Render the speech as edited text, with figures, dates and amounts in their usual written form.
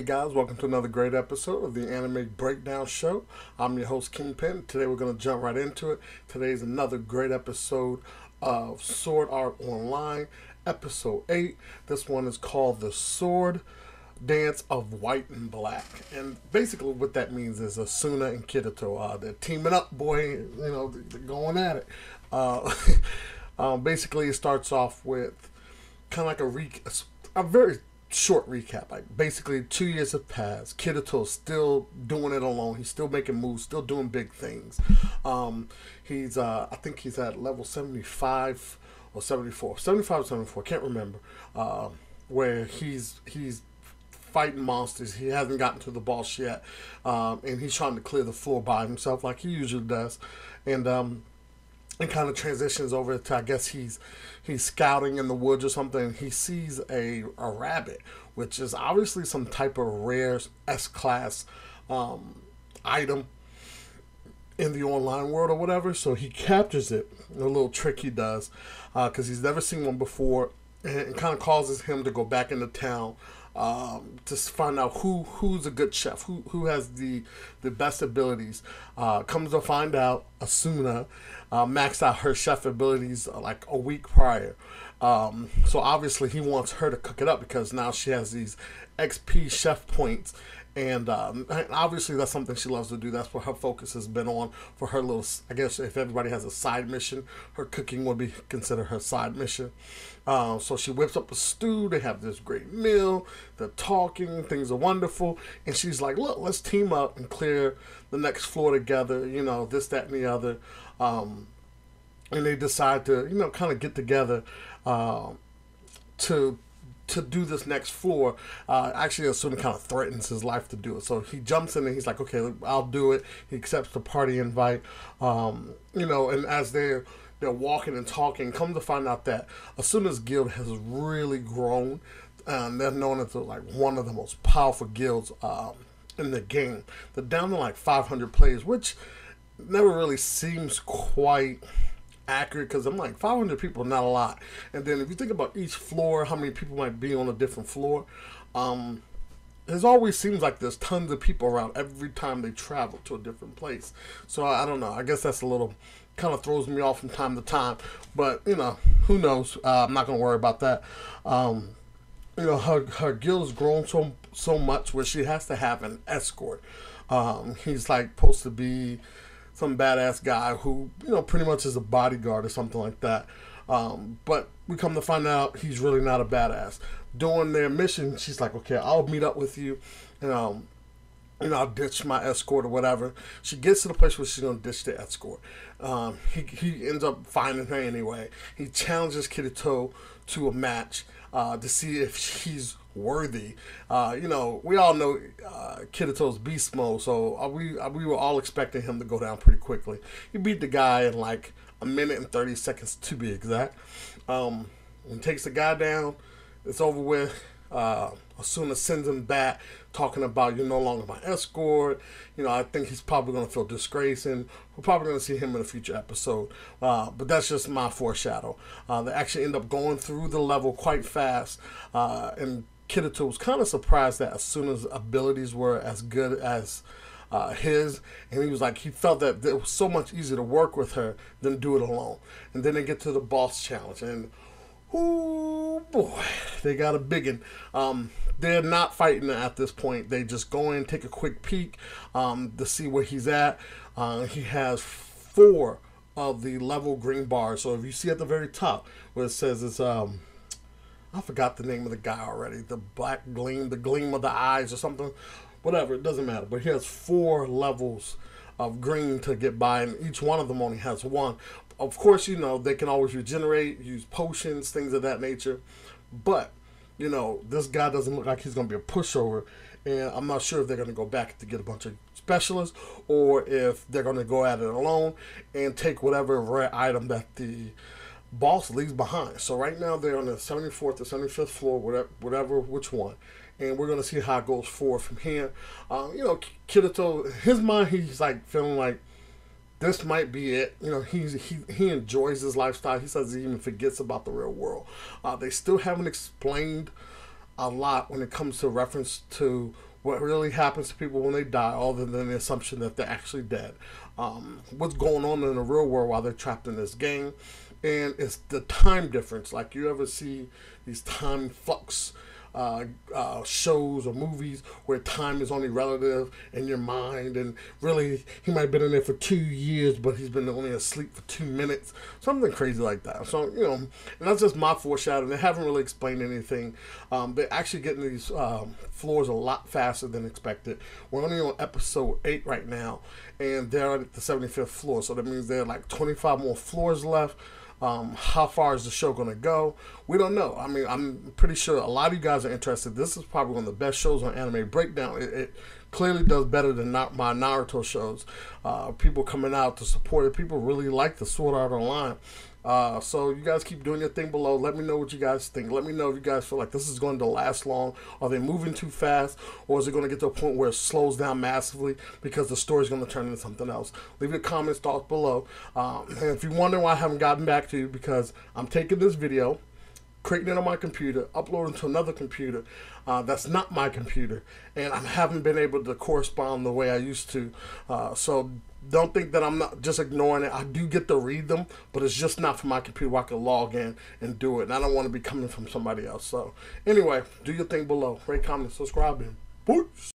Hey guys, welcome to another great episode of the Anime Breakdown Show. I'm your host Kingpin. Today we're going to jump right into it. Today's another great episode of Sword Art Online, episode 8. This one is called The Sword Dance of White and Black. And basically what that means is Asuna and Kirito, they're teaming up, boy. They're going at it. Basically it starts off with kind of like a very short recap. Like basically 2 years have passed. Kirito's still doing it alone. He's still making moves, still doing big things. He's I think he's at level 75 or 74. 75 or 74, can't remember. Where he's fighting monsters. He hasn't gotten to the boss yet. And he's trying to clear the floor by himself like he usually does. And kind of transitions over to, I guess he's scouting in the woods or something. He sees a rabbit, which is obviously some type of rare S-class item in the online world or whatever. So he captures it, a little trick he does, because he's never seen one before, and it kind of causes him to go back into town to find out who's a good chef, who has the best abilities. Comes to find out Asuna maxed out her chef abilities like a week prior. So obviously he wants her to cook it up because now she has these XP chef points. And obviously that's something she loves to do. That's what her focus has been on for her little, I guess if everybody has a side mission, her cooking would be considered her side mission. So she whips up a stew. They have this great meal. They're talking. Things are wonderful. And she's like, look, let's team up and clear the next floor together. This, that, and the other. And they decide to, kind of get together to do this next floor. Actually, Asuna kind of threatens his life to do it. So he jumps in and he's like, okay, I'll do it. He accepts the party invite. And as they're walking and talking, come to find out that Asuna's guild has really grown. They're known as like one of the most powerful guilds in the game. They're down to like 500 players, which never really seems quite accurate, because I'm like 500 people, not a lot. And then if you think about each floor, how many people might be on a different floor, it always seems like there's tons of people around every time they travel to a different place. So I don't know, I guess that's a little kind of throws me off from time to time, but who knows. I'm not gonna worry about that. Her guild's grown so much where she has to have an escort. He's like supposed to be some badass guy who, pretty much is a bodyguard or something like that. But we come to find out he's really not a badass. During their mission, she's like, okay, I'll meet up with you, and I'll ditch my escort or whatever. She gets to the place where she's going to ditch the escort. He ends up finding her anyway. He challenges Kirito to a match to see if she's worthy. We all know Kirito's beast mode, so we were all expecting him to go down pretty quickly. He beat the guy in like a minute and 30 seconds to be exact. When he takes the guy down, it's over with. Asuna sends him back, talking about, you're no longer my escort. I think he's probably going to feel disgraced, and we're probably going to see him in a future episode. But that's just my foreshadow. They actually end up going through the level quite fast, and Kirito was kind of surprised that Asuna's abilities were as good as his, and he was like, he felt that it was so much easier to work with her than do it alone. And then they get to the boss challenge, and oh boy, they got a biggin. They're not fighting at this point. They just go in, take a quick peek to see where he's at. He has 4 of the level green bars. So if you see at the very top where it says it's I forgot the name of the guy already. The black gleam, the gleam of the eyes or something. Whatever, it doesn't matter. But he has 4 levels of green to get by, and each one of them only has 1. Of course, they can always regenerate, use potions, things of that nature. But, this guy doesn't look like he's going to be a pushover. And I'm not sure if they're going to go back to get a bunch of specialists, or if they're going to go at it alone and take whatever rare item that the boss leaves behind. So right now they're on the 74th or 75th floor, whatever which one. And we're going to see how it goes forward from here. Kirito, his mind, he's like feeling like this might be it. He enjoys his lifestyle. He says he even forgets about the real world. They still haven't explained a lot when it comes to reference to what really happens to people when they die, other than the assumption that they're actually dead. What's going on in the real world while they're trapped in this game, and it's the time difference. Like, you ever see these time flux shows or movies where time is only relative in your mind, and really he might have been in there for 2 years, but he's been only asleep for 2 minutes, something crazy like that. So, and that's just my foreshadowing. They haven't really explained anything. They're actually getting these floors a lot faster than expected. We're only on episode 8 right now, and they're at the 75th floor, so that means there are like 25 more floors left. How far is the show going to go? We don't know. I mean, I'm pretty sure a lot of you guys are interested. This is probably one of the best shows on Anime Breakdown. It clearly does better than my Naruto shows. People coming out to support it. People really like the Sword Art Online. So you guys keep doing your thing below. Let me know what you guys think. Let me know if you guys feel like this is going to last long. Are they moving too fast? Or is it going to get to a point where it slows down massively because the story's going to turn into something else? Leave your comments, thoughts below. And if you're wondering why I haven't gotten back to you, because I'm taking this video, creating it on my computer, uploading to another computer that's not my computer, and I haven't been able to correspond the way I used to. So don't think that I'm not just ignoring it. I do get to read them, but it's just not from my computer where I can log in and do it, and I don't want to be coming from somebody else. So anyway, do your thing below. Rate, comment, subscribe, and peace.